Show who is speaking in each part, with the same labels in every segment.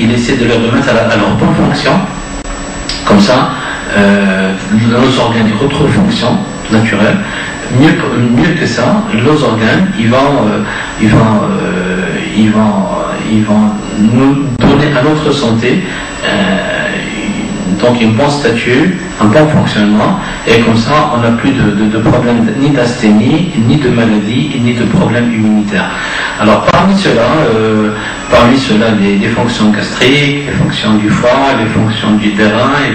Speaker 1: il essaie de les remettre à leur bonne fonction. Comme ça, nos organes retrouvent fonction naturelle. Mieux que ça, nos organes, ils vont nous donner à notre santé donc une bonne statut, un bon fonctionnement, et comme ça on n'a plus de problème ni d'asthénie, ni de maladie, ni de problème immunitaire. Alors parmi ceux-là, les fonctions gastriques, les fonctions du foie, les fonctions du rein, et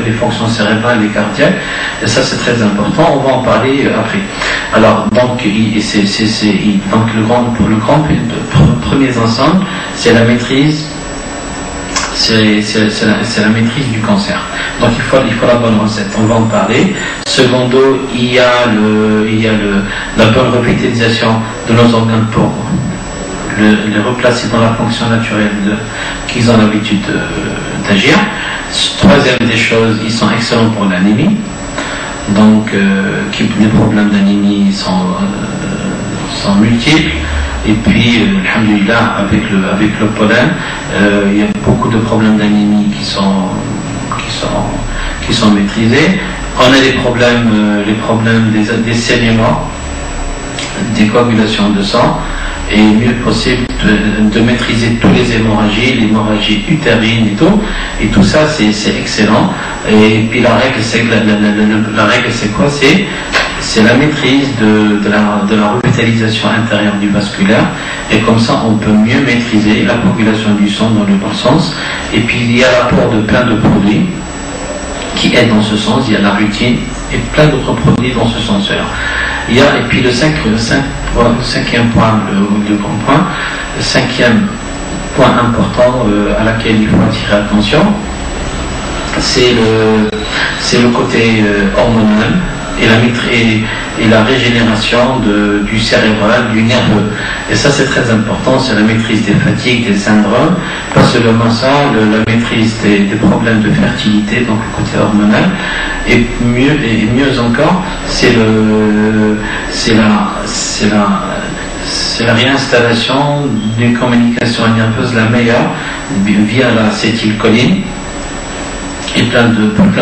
Speaker 1: les fonctions cérébrales et cardiaques, et ça c'est très important, on va en parler après. Alors donc le grand premier ensemble, c'est la maîtrise. C'est la maîtrise du cancer. Donc il faut la bonne recette. On va en parler. Secondo, il y a la bonne revitalisation de nos organes pour les replacer dans la fonction naturelle qu'ils ont l'habitude d'agir. Troisième des choses, ils sont excellents pour l'anémie. Donc les problèmes d'anémie sont multiples. Et puis, alhamdoulilah, avec le pollen, il y a beaucoup de problèmes d'anémie qui sont maîtrisés. On a les problèmes des saignements, des coagulations de sang, et mieux possible de maîtriser tous les l'hémorragie utérine et tout ça c'est excellent. Et puis la règle c'est quoi? C'est la maîtrise de la revitalisation intérieure du vasculaire, et comme ça on peut mieux maîtriser la coagulation du sang dans le bon sens. Et puis il y a l'apport de plein de produits qui aident dans ce sens. Il y a la rutine et plein d'autres produits dans ce sens-là. Et puis le cinquième point, le grand point, le cinquième point important à laquelle il faut attirer attention, c'est le côté hormonal et la régénération du cérébral, du nerveux. Et ça c'est très important, c'est la maîtrise des fatigues, des syndromes, pas seulement ça, la maîtrise des problèmes de fertilité, donc le côté hormonal, et mieux encore, c'est la réinstallation d'une communication nerveuse la meilleure via l'acétylcholine et plein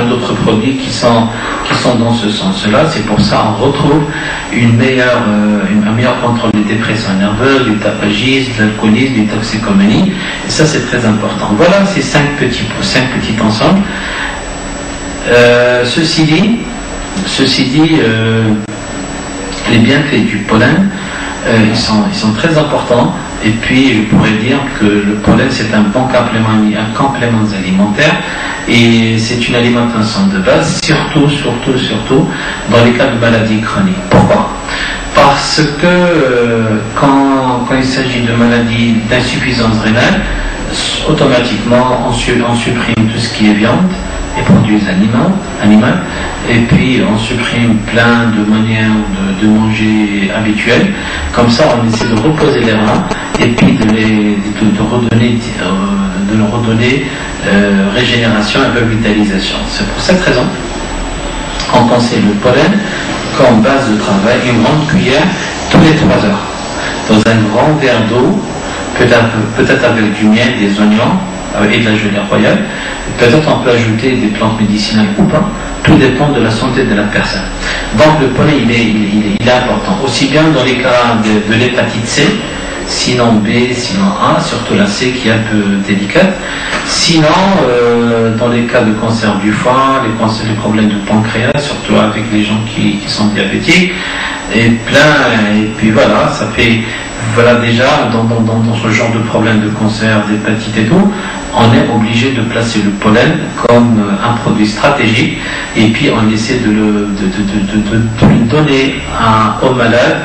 Speaker 1: d'autres produits qui sont dans ce sens-là. C'est pour ça qu'on retrouve un meilleur contrôle des dépressions nerveuses, du tabagisme, de l'alcoolisme, du toxicomanie. Et ça c'est très important. Voilà ces cinq petits ensembles. Ceci dit, les bienfaits du pollen, ils sont très importants. Et puis je pourrais dire que le pollen c'est un bon complément alimentaire, et c'est une alimentation de base, surtout dans les cas de maladies chroniques. Pourquoi? Parce que quand il s'agit de maladies d'insuffisance rénale, automatiquement on supprime tout ce qui est viande et produits animaux, et puis on supprime plein de manières de manger habituelles. Comme ça on essaie de reposer les reins et puis de leur redonner régénération et revitalisation. C'est pour cette raison qu'on conseille le pollen comme base de travail, une grande cuillère tous les 3 heures dans un grand verre d'eau, peut-être avec du miel, des oignons et de la gelée royale. Peut-être on peut ajouter des plantes médicinales ou pas, tout dépend de la santé de la personne. Donc le pollen il est important, aussi bien dans les cas de l'hépatite C, sinon B, sinon A, surtout la C qui est un peu délicate. Sinon, dans les cas de cancer du foie, les problèmes de pancréas, surtout avec les gens qui sont diabétiques, et puis voilà, ça fait, voilà déjà, dans ce genre de problème de cancer, d'hépatite et tout, on est obligé de placer le pollen comme un produit stratégique, et puis on essaie de le donner au malade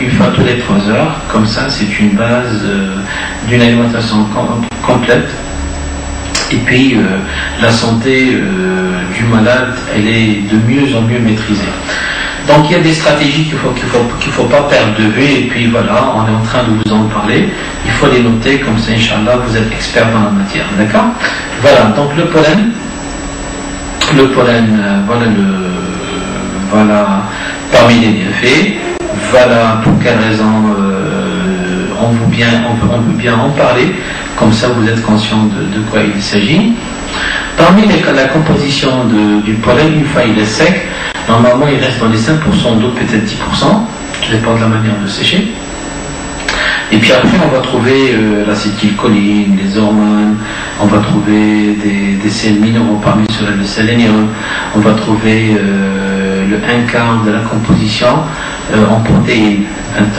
Speaker 1: une fois tous les 3 heures. Comme ça, c'est une base d'une alimentation complète. Et puis la santé du malade, elle est de mieux en mieux maîtrisée. Donc il y a des stratégies qu'il faut pas perdre de vue, et puis voilà, on est en train de vous en parler. Il faut les noter, comme ça, Inch'Allah, vous êtes expert dans la matière, d'accord? Voilà, donc le pollen, voilà parmi les bienfaits. Voilà pour quelle raison on veut bien en parler, comme ça vous êtes conscient de quoi il s'agit. Parmi la composition du pollen, une fois il est sec, normalement il reste dans les 5% d'eau, peut-être 10%, ça dépend de la manière de sécher. Et puis après on va trouver l'acétylcholine, les hormones, on va trouver des sels minéraux, parmi ceux-là le sélénium, on va trouver le 1/4 de la composition en protéines,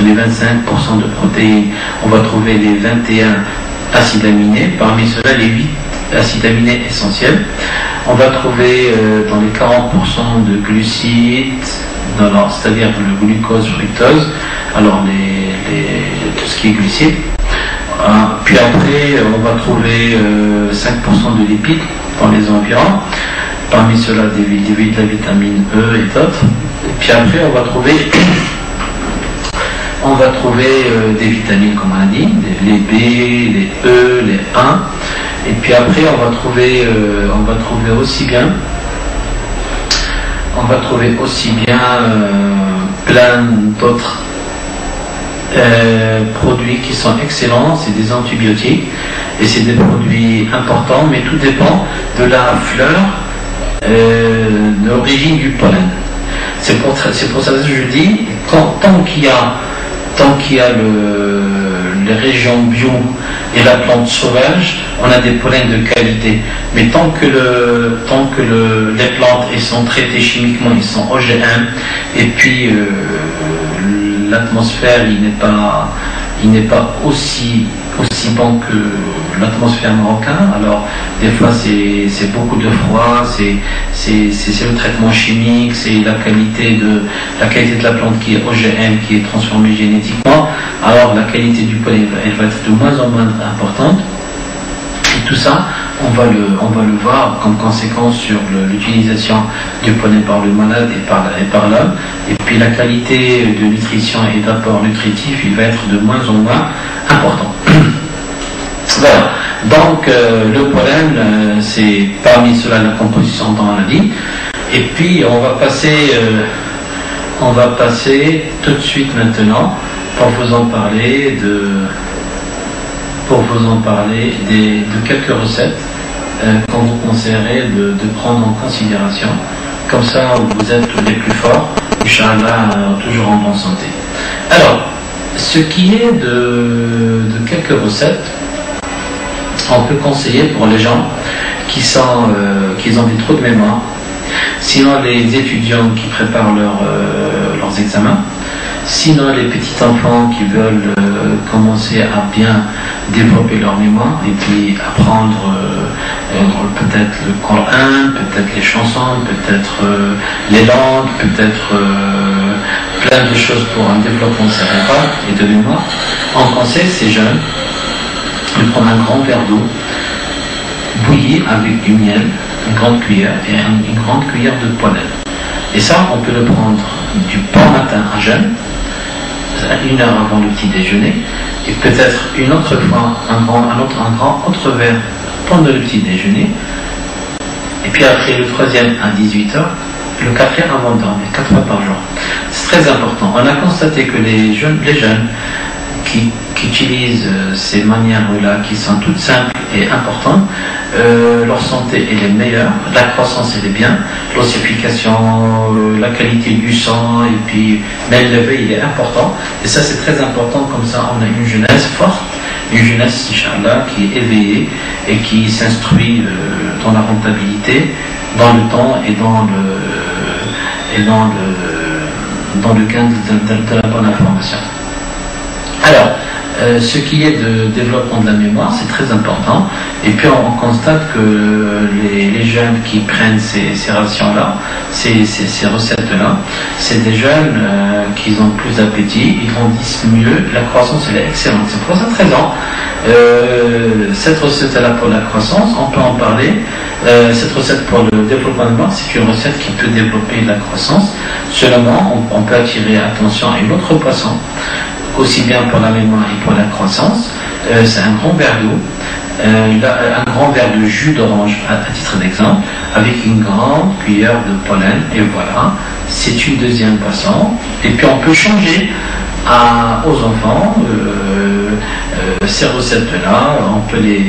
Speaker 1: les 25% de protéines, on va trouver les 21 acides aminés, parmi ceux-là les 8 acides aminés essentiels. On va trouver dans les 40% de glucides, c'est-à-dire le glucose, fructose, alors tout ce qui est glucides. Puis après, on va trouver 5% de lipides dans les environs, parmi ceux-là de la vitamine E et d'autres. Et puis après, on va trouver des vitamines, comme on a dit, les B, les E, les A. Et puis après, on va trouver aussi bien plein d'autres produits qui sont excellents. C'est des antibiotiques et c'est des produits importants, mais tout dépend de la fleur, de l'origine du pollen. C'est pour ça que je dis, tant qu'il y a les régions bio et la plante sauvage, on a des pollens de qualité. Mais tant que les plantes elles sont traitées chimiquement, ils sont OGM, et puis l'atmosphère il n'est pas aussi bon que l'atmosphère marocaine. Alors des fois c'est beaucoup de froid, c'est le traitement chimique, c'est la qualité de la plante qui est OGM, qui est transformée génétiquement. Alors la qualité du pollen elle va être de moins en moins importante. Et tout ça, on va le voir comme conséquence sur l'utilisation du pollen par le malade et par l'homme. Et puis la qualité de nutrition et d'apport nutritif, il va être de moins en moins important. Voilà. Donc le pollen, c'est parmi cela la composition dont on a dit. Et puis on va passer tout de suite maintenant pour vous en parler de quelques recettes qu'on vous conseillerait de prendre en considération. Comme ça, vous êtes tous les plus forts, Inch'Allah, toujours en bonne santé. Alors, ce qui est de quelques recettes, on peut conseiller pour les gens qui ont des trous de mémoire, sinon les étudiants qui préparent leurs examens, sinon les petits enfants qui veulent commencer à bien développer leur mémoire et puis apprendre peut-être le Coran, peut-être les chansons, peut-être les langues, peut-être plein de choses pour un développement cérébral et de mémoire. On conseille ces jeunes de prendre un grand verre d'eau bouilli avec du miel, une grande cuillère et une grande cuillère de pollen. Et ça, on peut le prendre du bon matin à jeûne, 1 heure avant le petit déjeuner, et peut-être une autre fois un grand autre verre pendant le petit déjeuner, et puis après le troisième à 18h, le quatrième avant de dormir, 4 fois par jour. C'est très important. On a constaté que les jeunes qui utilisent ces manières-là, qui sont toutes simples et importantes, leur santé elle est meilleure, la croissance elle est bien, l'ossification, la qualité du sang, et puis même l'éveil il est important, et ça c'est très important. Comme ça on a une jeunesse forte, une jeunesse Inch'Allah qui est éveillée et qui s'instruit dans la rentabilité, dans le temps et dans le gain de la bonne information. Alors, ce qui est de développement de la mémoire, c'est très important. Et puis on constate que les jeunes qui prennent ces rations-là, ces recettes-là, c'est des jeunes qui ont plus d'appétit, ils grandissent mieux, la croissance elle est excellente. C'est pour ça 13 ans. Cette recette-là pour la croissance, on peut en parler. Cette recette pour le développement de la mémoire, c'est une recette qui peut développer la croissance. Seulement, on peut attirer attention à une autre poisson, aussi bien pour la mémoire et pour la croissance. C'est un grand verre d'eau, un grand verre de jus d'orange à titre d'exemple, avec une grande cuillère de pollen, et voilà, c'est une deuxième boisson. Et puis on peut changer aux enfants ces recettes-là, on peut les